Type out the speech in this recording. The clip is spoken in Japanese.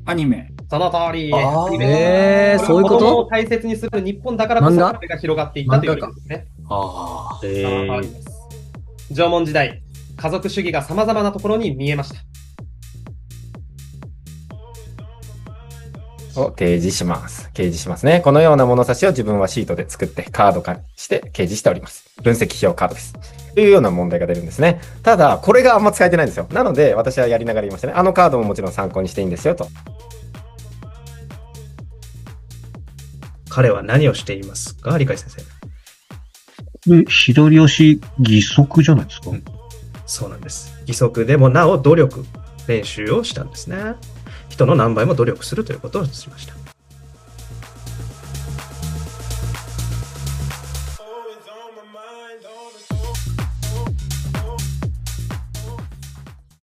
アニメ。その通り。あーアニメですそういうことこれは子供を大切にする日本だからこそ、漫画これが広がっていったということですね。ああ。その通りです。縄文時代、家族主義が様々なところに見えました。を提示します。掲示しますね。このような物差しを自分はシートで作ってカード化して掲示しております。分析表カードです。というような問題が出るんですね。ただ、これがあんま使えてないんですよ。なので、私はやりながら言いましたね。あのカードももちろん参考にしていいんですよと。彼は何をしていますか、理解先生。左足義足じゃないですか。そうなんです。義足でもなお努力、練習をしたんですね。人の何倍も努力するということをしました。